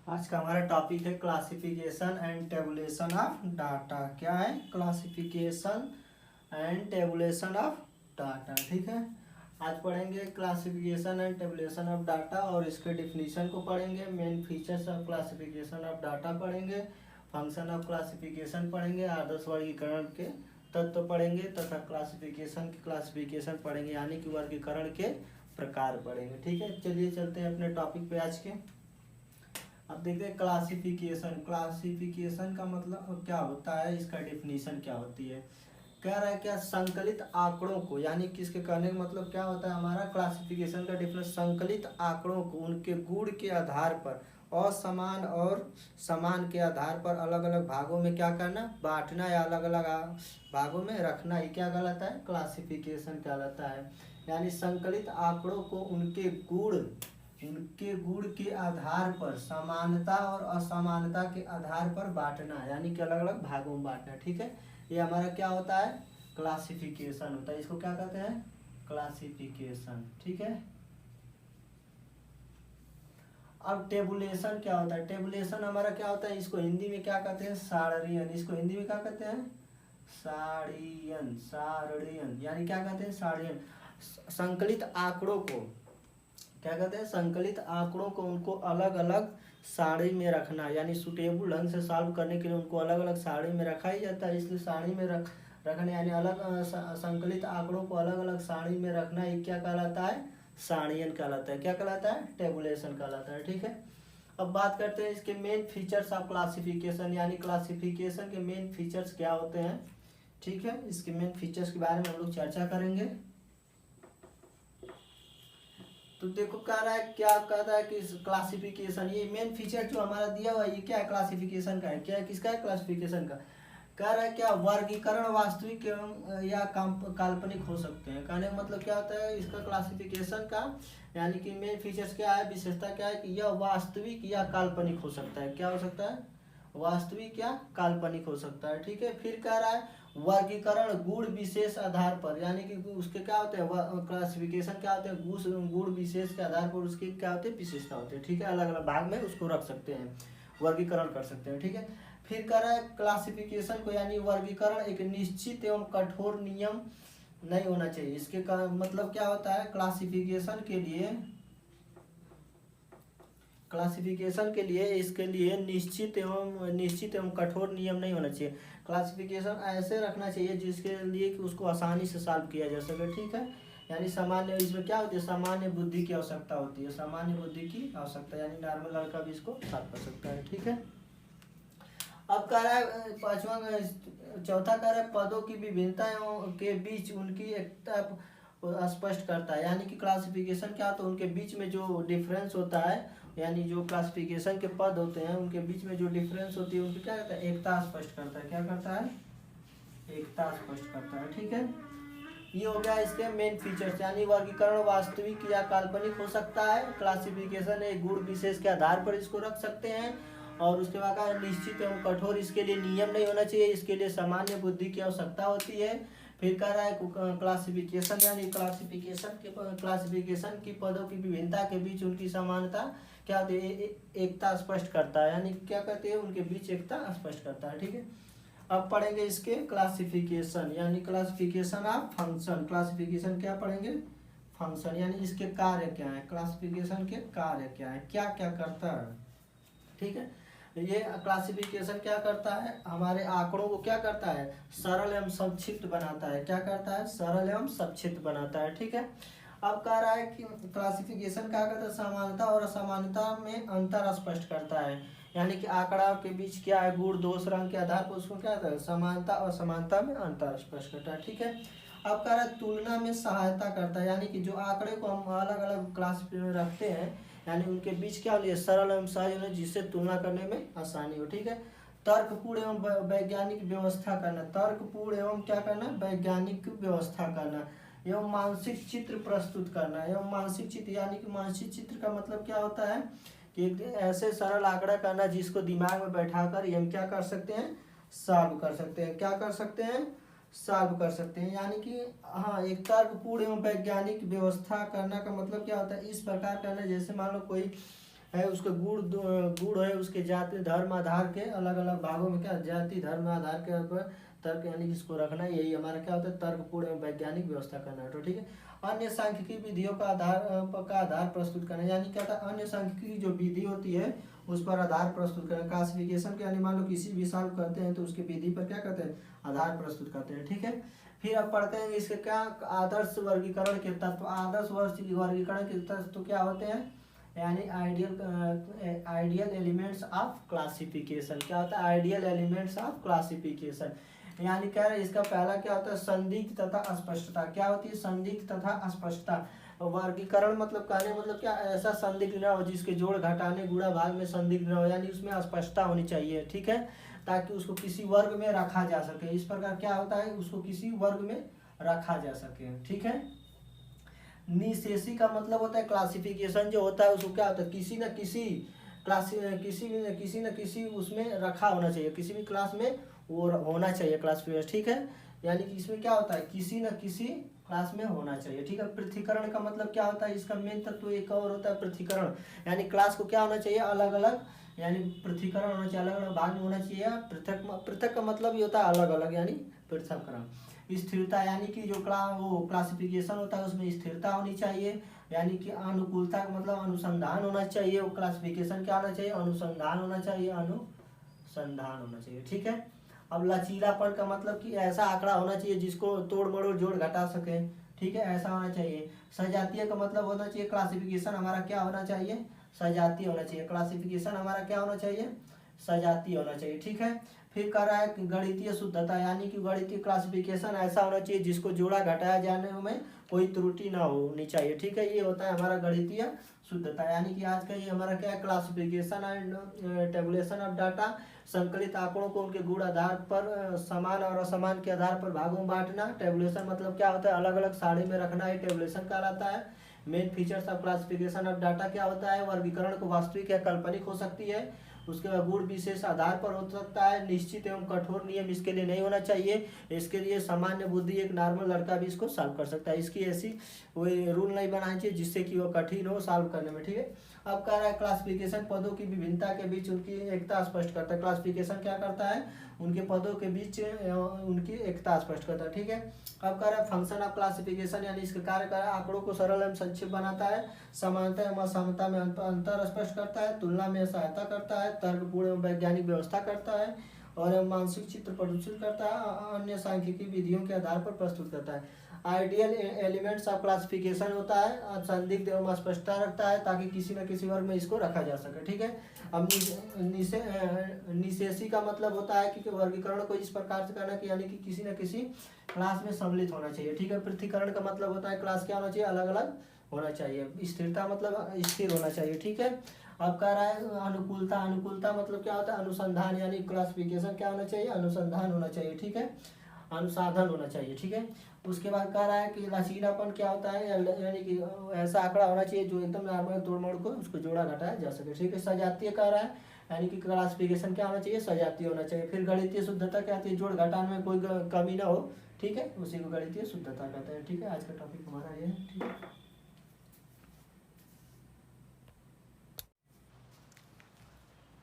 आज का हमारा टॉपिक है classification and tabulation of data. क्या है? Classification and tabulation of data. ठीक है, आज पढ़ेंगे classification and tabulation of data और इसके डिफिनीशन को पढ़ेंगे। Main features of classification of data पढ़ेंगे, फंक्शन ऑफ क्लासिफिकेशन पढ़ेंगे, आदर्श वर्गीकरण के तत्व पढ़ेंगे तथा क्लासिफिकेशन की क्लासिफिकेशन पढ़ेंगे, यानी कि वर्गीकरण के प्रकार पढ़ेंगे। ठीक है, चलिए चलते हैं अपने टॉपिक पे आज के। अब देखते हैं क्लासिफिकेशन। क्लासिफिकेशन का मतलब क्या होता है, इसका डिफिनीशन क्या होती है। कह रहा है क्या, संकलित आंकड़ों को, यानी किसके कहने का मतलब क्या होता है हमारा क्लासिफिकेशन का डिफिनेशन, संकलित आंकड़ों को उनके गुण के आधार पर असमान और समान के आधार पर अलग अलग भागों में क्या करना, बांटना या अलग अलग भागों में रखना, ये क्या कहलाता है, क्लासिफिकेशन कहलाता है। यानी संकलित आंकड़ों को उनके गुण के आधार पर समानता और असमानता के आधार पर बांटना, यानी कि अलग अलग भागों में बांटना। ठीक है, ये हमारा क्या होता है, क्लासिफिकेशन होता है। इसको क्या कहते हैं, क्लासिफिकेशन। ठीक है, अब टेबुलेशन क्या होता है। टेबुलेशन हमारा क्या होता है, इसको हिंदी में क्या कहते हैं, सारणियन। इसको हिंदी में क्या कहते हैं, सारणियन। सारणियन यानी क्या कहते हैं, सारणियन। संकलित आंकड़ों को क्या कहते हैं, संकलित आंकड़ों को उनको अलग अलग सारणी में रखना, यानी सुटेबल ढंग से सॉल्व करने के लिए उनको अलग अलग सारणी में रखा ही जाता है। इसलिए सारणी में रखने यानी अलग संकलित आंकड़ों को अलग अलग सारणी में रखना, ये क्या कहलाता है, सारणियन कहलाता है। क्या कहलाता है, टेबुलेशन कहलाता है। ठीक है, अब बात करते हैं इसके मेन फीचर्स ऑफ क्लासिफिकेशन, यानी क्लासिफिकेशन के मेन फीचर्स क्या होते हैं। ठीक है, इसके मेन फीचर्स के बारे में हम लोग चर्चा करेंगे। तो देखो कह रहा है, क्या कहता है कि क्लासिफिकेशन, ये मेन फीचर जो हमारा दिया हुआ है, ये क्या है, क्लासिफिकेशन का है। क्या है, किसका है, क्लासिफिकेशन का। कह रहा है क्या, वर्गीकरण वास्तविक एवं या काल्पनिक हो सकते हैं। कहने का मतलब क्या होता है इसका क्लासिफिकेशन का, यानी कि मेन फीचर्स क्या है, विशेषता क्या है कि यह वास्तविक या काल्पनिक हो सकता है। क्या हो सकता है, वास्तविक या काल्पनिक हो सकता है। ठीक है, फिर कह रहा है वर्गीकरण गुण विशेष आधार पर, यानी कि उसके क्या होते हैं, क्लासिफिकेशन क्या होते हैं, गुण विशेष के आधार पर उसकी क्या होते हैं, विशेषता होती है। ठीक है, अलग अलग भाग में उसको रख सकते हैं, वर्गीकरण कर सकते हैं। ठीक है, फिर कह रहा है क्लासिफिकेशन को, यानी वर्गीकरण एक निश्चित एवं कठोर नियम नहीं होना चाहिए। इसके का मतलब क्या होता है, क्लासिफिकेशन के लिए इसके लिए निश्चित एवं कठोर नियम नहीं होना चाहिए। क्लासिफिकेशन ऐसे रखना चाहिए जिसके लिए कि उसको आसानी से सॉल्व किया जा सके। ठीक है, यानी सामान्य, इसमें क्या होती है, सामान्य बुद्धि की आवश्यकता होती है, सामान्य बुद्धि की आवश्यकता, यानी नॉर्मल लड़का भी इसको सॉल्व कर सकता है। ठीक है, अब कह रहा है चौथा कह रहा है पदों की विभिन्नताओं के बीच उनकी एकता स्पष्ट करता है। यानी कि क्लासिफिकेशन क्या होता है, उनके बीच में जो डिफरेंस होता है, यानी जो क्लासिफिकेशन के पद होते हैं उनके बीच में जो डिफरेंस होती है उनकी क्या कहता है, एकता स्पष्ट करता है। क्या करता है, एकता स्पष्ट करता है। ठीक है, ये हो गया इसके मेन फीचर्स, यानी वर्गीकरण वास्तविक या काल्पनिक हो सकता है। क्लासिफिकेशन एक गुण विशेष के आधार पर इसको रख सकते हैं। और उसके बाद निश्चित एवं कठोर, इसके लिए नियम नहीं होना चाहिए, इसके लिए सामान्य बुद्धि की आवश्यकता होती है। फिर कह रहा है क्लासिफिकेशन, यानी क्लासिफिकेशन की पदों की विभिन्नता के बीच उनकी समानता क्या होती है, एकता स्पष्ट करता है। यानी क्या कहते हैं, उनके बीच एकता स्पष्ट करता है। ठीक है, अब पढ़ेंगे इसके क्लासिफिकेशन, यानी क्लासिफिकेशन ऑफ फंक्शन। क्लासिफिकेशन क्या पढ़ेंगे, फंक्शन, यानी इसके कार्य क्या है, क्लासिफिकेशन के कार्य क्या है, क्या क्या करता है। ठीक है, ये क्लासिफिकेशन क्या करता है, हमारे आंकड़ों को क्या करता है, सरल एवं संक्षिप्त बनाता है। क्या करता है, सरल एवं संक्षिप्त बनाता है। ठीक है, अब कह रहा है कि क्लासिफिकेशन क्या करता है, समानता और असमानता में अंतर स्पष्ट करता है। यानी कि आंकड़ा के बीच क्या है, गुण दोष रंग के आधार पर उसको क्या करता है, समानता और असमानता में अंतर स्पष्ट करता है। ठीक है, अब कह रहा है तुलना में सहायता करता है, यानी कि जो आंकड़े को हम अलग अलग क्लास में रखते हैं, यानी उनके बीच क्या हो, सरल एवं सहज हो जिससे तुलना करने में आसानी हो। ठीक है, तर्कपूर्ण एवं वैज्ञानिक व्यवस्था करना, तर्कपूर्ण एवं क्या करना, वैज्ञानिक व्यवस्था करना, एवं मानसिक चित्र प्रस्तुत करना। एवं मानसिक चित्र, यानी कि मानसिक चित्र का मतलब क्या होता है कि ऐसे सरल आंकड़ा करना जिसको दिमाग में बैठाकर हम क्या कर सकते हैं, सॉल्व कर सकते हैं। क्या कर सकते हैं, सॉल्व कर सकते हैं। यानी कि हाँ, एक तर्कपूर्ण एवं वैज्ञानिक व्यवस्था करना का मतलब क्या होता है, इस प्रकार करना जैसे मान लो कोई है, उसके गुण है, उसके जाति धर्म आधार के अलग अलग भागों में क्या जाति धर्म आधार के ऊपर तर्क यानी इसको रखना, यही हमारा क्या होता है तर्कपूर्ण एवं वैज्ञानिक व्यवस्था करना। तो ठीक है, अन्य सांख्यिकी विधियों का आधार प्रस्तुत करना, यानी क्या था अन्य सांख्यिकी जो विधि होती है उस पर आधार प्रस्तुत करना। क्लासिफिकेशन के यानी मान लो किसी भी सॉल्व करते हैं तो उसके विधि पर क्या करते हैं आधार प्रस्तुत करते हैं। ठीक है, फिर अब पढ़ते हैं इसके क्या आदर्श वर्गीकरण के तत्व। आदर्श वर्गीकरण के तत्व क्या होते हैं, यानी आइडियल एलिमेंट्स ऑफ क्लासिफिकेशन। क्या होता है आइडियल एलिमेंट्स ऑफ क्लासिफिकेशन, यानी क्या है इसका पहला क्या होता है संदिग्ध तथा स्पष्टता। क्या होती है संदिग्ध तथा स्पष्टता। वर्गीकरण मतलब कहने मतलब क्या ऐसा संदिग्ध न हो जिसके जोड़ घटाने गुणा भाग में संदिग्ध न हो, यानी उसमें स्पष्टता होनी चाहिए। ठीक है, ताकि उसको किसी वर्ग में रखा जा सके। इस प्रकार क्या होता है उसको किसी वर्ग में रखा जा सके। ठीक है, निशेषी का मतलब होता है क्लासिफिकेशन जो होता है उसको क्या होता है किसी न किसी क्लास किसी न किसी उसमें रखा होना चाहिए, किसी भी क्लास में वो होना चाहिए क्लासिफिकेशन। ठीक है, यानी कि इसमें क्या होता है किसी न किसी क्लास में होना चाहिए। ठीक है, पृथक्करण का मतलब क्या होता है इसका मेन तत्व एक और होता है पृथक्करण, यानी क्लास को क्या होना चाहिए अलग अलग, यानी पृथक्करण होना चाहिए अलग अलग भाग में होना चाहिए। पृथक पृथक का मतलब ये होता है अलग अलग, यानी पृथक्करण। स्थिरता यानी कि जो क्लासिफिकेशन होता है उसमें स्थिरता होनी चाहिए, यानी कि अनुकूलता का मतलब अनुसंधान होना चाहिए। वो क्लासिफिकेशन क्या होना चाहिए अनुसंधान होना चाहिए, अनुसंधान होना चाहिए। ठीक है, अब लचीलापन का मतलब कि ऐसा आंकड़ा होना चाहिए जिसको तोड़ मरोड़ जोड़ घटा सके। ठीक है, ऐसा होना चाहिए। सजातीय का मतलब होना चाहिए क्लासिफिकेशन हमारा क्या होना चाहिए सजातीय होना चाहिए। क्लासिफिकेशन हमारा क्या होना चाहिए सजातीय होना चाहिए। ठीक है, फिर कह रहा है गणितीय शुद्धता, यानी कि गणितीय क्लासिफिकेशन ऐसा होना चाहिए जिसको जोड़ा घटाया जाने में कोई त्रुटि ना होनी चाहिए। ठीक है, ये होता है हमारा गणितीय शुद्धता। यानी कि आज का ये हमारा क्या है classification and tabulation of data. संकलित आंकड़ों को उनके गुण आधार पर समान और असमान के आधार पर भागों में बांटना। टेबुलेशन मतलब क्या होता है अलग अलग सारणी में रखना, ये टेबुलेशन कहलाता है। Main features of classification of data क्या होता है वर्गीकरण को वास्तविक या काल्पनिक हो सकती है, उसके बाद गुण विशेष आधार पर हो सकता है। निश्चित एवं कठोर नियम इसके लिए नहीं होना चाहिए, इसके लिए सामान्य बुद्धि एक नॉर्मल लड़का भी इसको सॉल्व कर सकता है। इसकी ऐसी कोई रूल नहीं बनानी चाहिए जिससे कि वो कठिन हो सॉल्व करने में। ठीक है, अब कह रहा है क्लासिफिकेशन पदों की विभिन्नता के बीच उनकी एकता स्पष्ट करता है। क्लासिफिकेशन क्या करता है उनके पदों के बीच उनकी एकता स्पष्ट करता है। ठीक है, अब कह रहा है फंक्शन ऑफ क्लासिफिकेशन, यानी इसका कार्य कर आंकड़ों को सरल एवं संक्षिप्त बनाता है। समानता एवं असमानता में अंतर स्पष्ट करता है, तुलना में सहायता करता है, तर्कपूर्ण एवं वैज्ञानिक व्यवस्था करता है और मानसिक चित्र प्रदर्शित करता है, अन्य सांख्यिकी विधियों के आधार पर प्रस्तुत करता है। आइडियल एलिमेंट्स ऑफ क्लासिफिकेशन होता है संदिग्ध एवं स्पष्टता रखता है ताकि किसी न किसी वर्ग में इसको रखा जा सके। ठीक है, अब निशेषी का मतलब होता है कि वर्गीकरण को इस प्रकार से करना कि यानी कि किसी न किसी क्लास में सम्मिलित होना चाहिए। ठीक है, पृथक्करण का मतलब होता है क्लास क्या होना चाहिए अलग अलग होना चाहिए। स्थिरता मतलब स्थिर होना चाहिए। ठीक है, अब कह रहा है अनुकूलता, अनुकूलता मतलब क्या होता है अनुसंधान, यानी क्लासिफिकेशन क्या होना चाहिए अनुसंधान होना चाहिए। ठीक है, अनुसाधन होना चाहिए। ठीक है, उसके बाद कह रहा है कि लचीलापन क्या होता है यानी कि ऐसा आंकड़ा होना चाहिए जो एकदम नॉर्मल तोड़ मोड़ को उसको जोड़ा घटाया जा सके। ठीक है, सजातीय कह रहा है यानी कि क्लासिफिकेशन क्या होना चाहिए सजातीय होना चाहिए। फिर गणितीय शुद्धता क्या होती है जोड़ घटाने में कोई कमी ना हो। ठीक है, उसी को गणितीय शुद्धता कहते हैं। ठीक है, आज का टॉपिक हमारा ये है। ठीक है,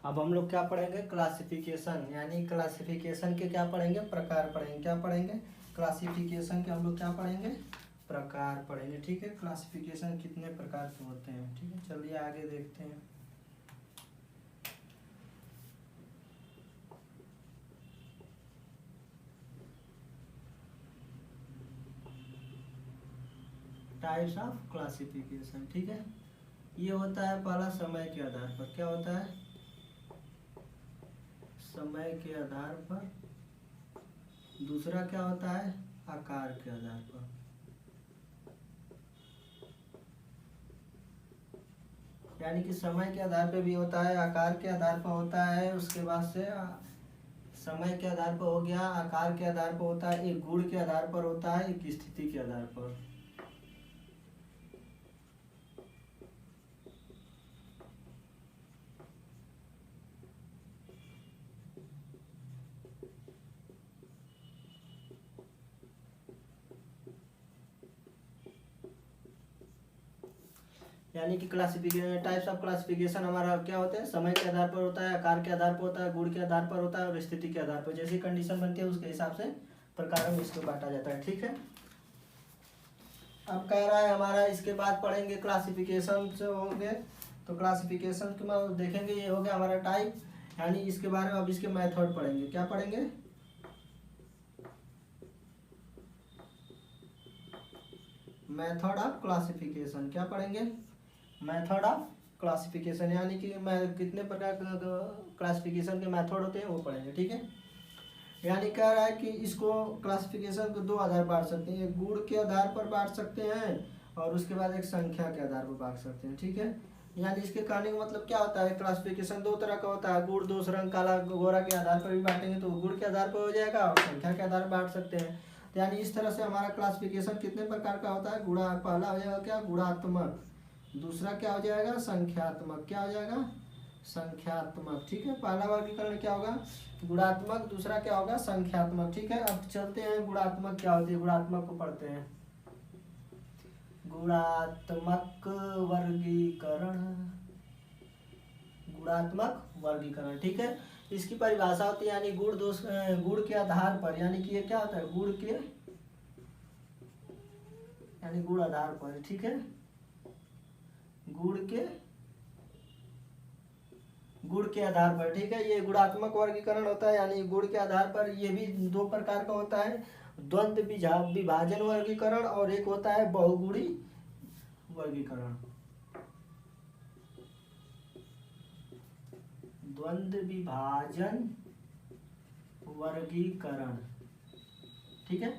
अब हम लोग क्या पढ़ेंगे क्लासिफिकेशन, यानी क्लासिफिकेशन के क्या पढ़ेंगे प्रकार पढ़ेंगे। क्या पढ़ेंगे क्लासिफिकेशन के हम लोग क्या पढ़ेंगे प्रकार पढ़ेंगे। ठीक है, क्लासिफिकेशन कितने प्रकार के होते हैं। ठीक है, चलिए आगे देखते हैं। Types of classification. ठीक है, ये होता है पहला समय के आधार पर, क्या होता है समय के आधार पर। दूसरा क्या होता है आकार के आधार पर। यानी कि समय के आधार पे भी होता है आकार के आधार पर होता है। उसके बाद से समय के आधार पर हो गया, आकार के आधार पर होता है, एक गुण के आधार पर होता है, एक स्थिति के आधार पर। यानी कि क्लासिफिकेशन, टाइप्स ऑफ क्लासिफिकेशन हमारा क्या होते हैं, समय के आधार पर होता है, आकार के आधार पर होता है, गुण के आधार पर होता है और स्थिति के आधार पर, जैसी कंडीशन बनती है उसके हिसाब से प्रकारों में इसको बांटा जाता है। ठीक है, अब कह रहा है हमारा, इसके बाद पढ़ेंगे क्लासिफिकेशन से होंगे, तो क्लासिफिकेशन के बाद देखेंगे, ये हो गया हमारा टाइप, यानी इसके बारे में अब इसके मेथड पढ़ेंगे। क्या पढ़ेंगे, मेथड ऑफ क्लासिफिकेशन। क्या पढ़ेंगे, मेथड ऑफ क्लासिफिकेशन, यानी कि मैं कितने प्रकार क्लासिफिकेशन के मेथड होते हैं वो पढ़ेंगे। ठीक है, यानी कह रहा है कि इसको क्लासिफिकेशन को दो आधार बांट सकते हैं, एक गुण के आधार पर बांट सकते हैं और उसके बाद एक संख्या के आधार पर बांट सकते हैं। ठीक है, यानी इसके कहने का मतलब क्या होता है, क्लासिफिकेशन दो तरह का होता है, गुण दोष रंग काला गोरा के आधार पर भी बांटेंगे तो गुण के आधार पर हो जाएगा और संख्या के आधार पर बांट सकते हैं। तो यानी इस तरह से हमारा क्लासिफिकेशन कितने प्रकार का होता है, गुणा, पहला हो जाएगा क्या, गुणात्मक, दूसरा क्या हो जाएगा, संख्यात्मक। क्या हो जाएगा, संख्यात्मक। ठीक है, पहला वर्गीकरण क्या होगा, गुणात्मक, दूसरा क्या होगा, संख्यात्मक। ठीक है, अब चलते हैं गुणात्मक क्या होती है, गुणात्मक को पढ़ते हैं। गुणात्मक वर्गीकरण, गुणात्मक वर्गीकरण। ठीक है, इसकी परिभाषा होती है, यानी गुण दोष, गुण के आधार पर, यानी कि ये क्या होता है, गुण के, यानी गुण आधार पर। ठीक है, गुण के आधार पर। ठीक है, ये गुणात्मक वर्गीकरण होता है, यानी गुण के आधार पर। ये भी दो प्रकार का होता है, द्वंद्व विभाजन वर्गीकरण और एक होता है बहुगुणी वर्गीकरण। द्वंद्व विभाजन वर्गीकरण। ठीक है,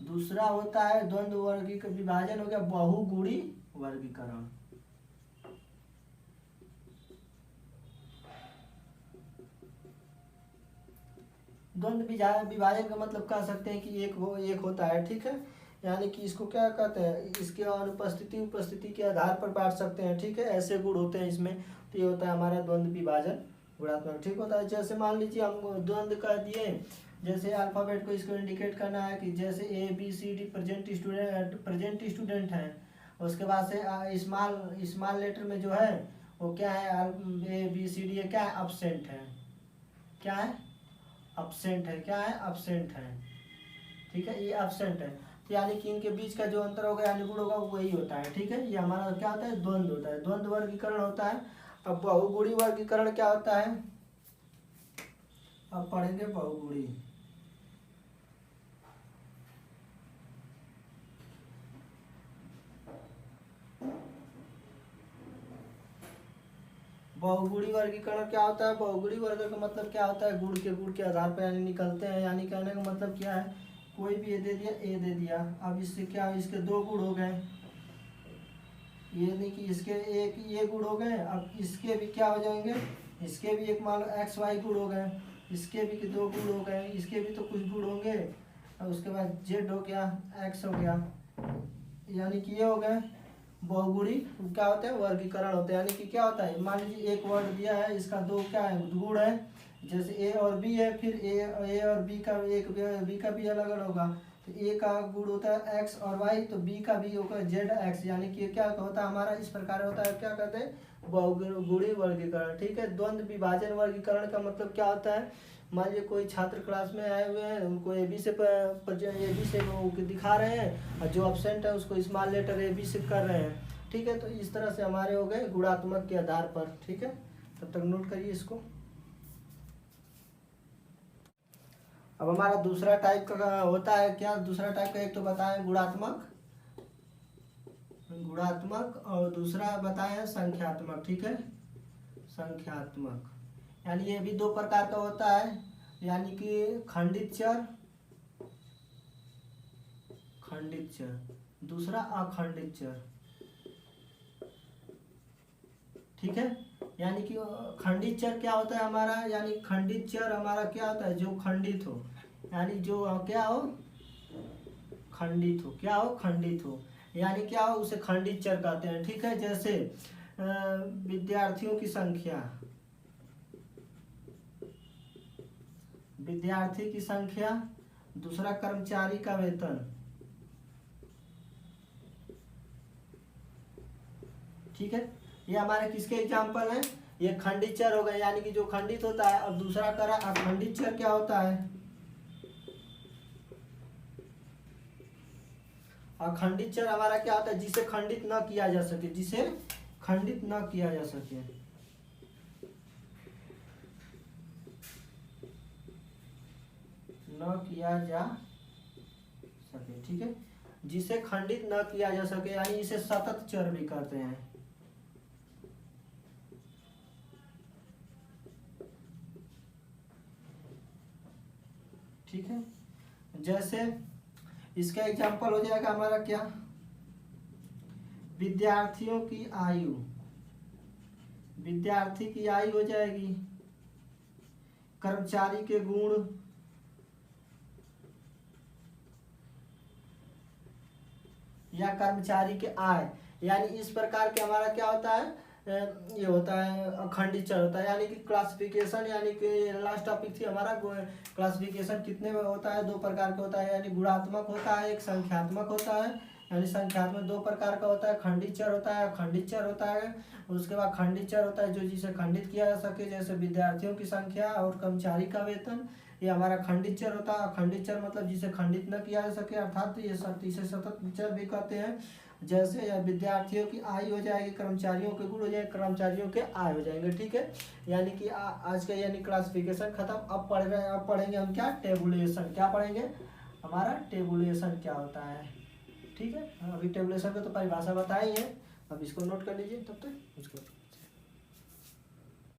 दूसरा होता है द्वंद्व विभाजन हो गया बहुगुणी वर्गीकरण। द्वंद्व विभाजन का मतलब कह सकते हैं कि एक होता है। ठीक है, यानी कि इसको क्या कहते हैं, इसके अनुपस्थिति उपस्थिति के आधार पर बांट सकते हैं। ठीक है, ऐसे गुण होते हैं इसमें, तो ये होता है हमारा द्वंद्व विभाजन गुणात्मक। ठीक होता है, जैसे मान लीजिए हम द्वंद्व कह दिए, जैसे अल्फाबेट को इसको इंडिकेट करना है कि जैसे ABCD प्रेजेंट स्टूडेंट हैं, उसके बाद से स्मॉल लेटर में जो है वो क्या है, ABCD, ये क्या है, अब्सेंट है। क्या है, अब्सेंट है। क्या है, अब्सेंट है। ठीक है, ये अब्सेंट है, तो यानी कि इनके बीच का जो अंतर होगा यानी गुण होगा वही होता है। ठीक है, ये हमारा क्या होता है, द्वंद्व होता है, द्वंद्व वर्गीकरण होता है। अब बहुगुणी वर्गीकरण क्या होता है, अब पढ़ेंगे बहुगुणी। बहुगुणी वर्गीकरण क्या होता है, बहुगुणी वर्ग का मतलब क्या होता है, गुण के आधार पर यानी निकलते हैं। यानी कहने का मतलब क्या है, कोई भी ए दे दिया, ए दे दिया, अब इससे क्या, इसके दो गुण हो गए, ये नहीं कि इसके एक ये गुण हो गए, अब इसके भी क्या हो जाएंगे, इसके भी एक मान लो XY गुण हो गए, इसके भी दो गुण हो गए, इसके भी तो कुछ गुण होंगे, और उसके बाद Z हो गया, X हो गया, यानी कि ये हो गए बहुगुणी क्या होता है, वर्गीकरण होता है। यानी कि क्या होता है, मान लीजिए एक वर्ड दिया है, इसका दो क्या है, गुण है, जैसे A और B है, फिर A और B का एक B का भी अलग अलग होगा, तो A का गुण होता है X और Y, तो B का भी होगा ZX, यानी कि क्या होता है हमारा, इस प्रकार होता है, क्या कहते हैं, बहुगुणी वर्गीकरण। ठीक है, द्वंद्व विभाजन वर्गीकरण का मतलब क्या होता है, मान लीजिए कोई छात्र क्लास में आए हुए हैं, उनको AB से वो दिखा रहे हैं, और जो अब्सेंट है उसको स्मॉल लेटर AB से कर रहे हैं। ठीक है, तो इस तरह से हमारे हो गए गुणात्मक के आधार पर। ठीक है, तब तक नोट करिए इसको। अब हमारा दूसरा टाइप का होता है क्या, दूसरा टाइप का एक तो बताएं गुणात्मक और दूसरा बताएं संख्यात्मक। ठीक है, संख्यात्मक, यानी ये भी दो प्रकार का होता है, यानी कि खंडित चर, दूसरा अखंडित चर। ठीक है, यानी कि खंडित चर क्या होता है हमारा, यानी खंडित चर हमारा क्या होता है, जो खंडित हो, यानी जो क्या हो, खंडित हो, क्या हो, खंडित हो, यानी क्या हो, उसे खंडित चर कहते हैं। ठीक है, जैसे विद्यार्थियों की संख्या, विद्यार्थी की संख्या, दूसरा कर्मचारी का वेतन। ठीक है, ये हमारे किसके एग्जाम्पल हैं, ये खंडित चर हो गए, यानी कि जो खंडित होता है। और दूसरा करा अखंडित चर, क्या होता है, अखंडित चर हमारा क्या होता है, जिसे खंडित न किया जा सके, जिसे खंडित न किया जा सके, न किया जा सके, ठीक है, जिसे खंडित न किया जा सके, यानी इसे सतत चर भी कहते हैं। ठीक है, जैसे इसका एग्जाम्पल हो जाएगा हमारा क्या, विद्यार्थियों की आयु, विद्यार्थी की आयु हो जाएगी, कर्मचारी के गुण, या कर्मचारी के आय, यानी इस प्रकार के हमारा क्या होता है, ये होता है अखंडित चर होता है। यानी कि क्लासिफिकेशन, यानी कि लास्ट टॉपिक थी हमारा क्लासिफिकेशन कितने में होता है, दो प्रकार का होता है, यानी गुणात्मक होता है, एक संख्यात्मक होता है। यानी संख्यात्मक दो प्रकार का होता है, खंडित चर होता है, अखंडित चर होता है। उसके बाद खंडित चर होता है जो जिसे खंडित किया जा सके, जैसे विद्यार्थियों की संख्या और कर्मचारी का वेतन, ये हमारा खंडित चर होता है। अखंडित चर मतलब जिसे खंडित न किया जा सके, अर्थात ये इसे सतत चर भी कहते हैं। जैसे विद्यार्थियों की आयु हो जाएगी, कर्मचारियों के गुण हो जाएंगे, कर्मचारियों के आय हो जाएंगे। ठीक है, यानी कि आज का यानी क्लासिफिकेशन खत्म। अब पढ़ेंगे हम क्या, टेबुलेशन। क्या पढ़ेंगे, हमारा टेबुलेशन क्या होता है। ठीक है, अभी टेबुलेशन को तो परिभाषा बताई है, अब इसको नोट कर लीजिए तब तक उसको।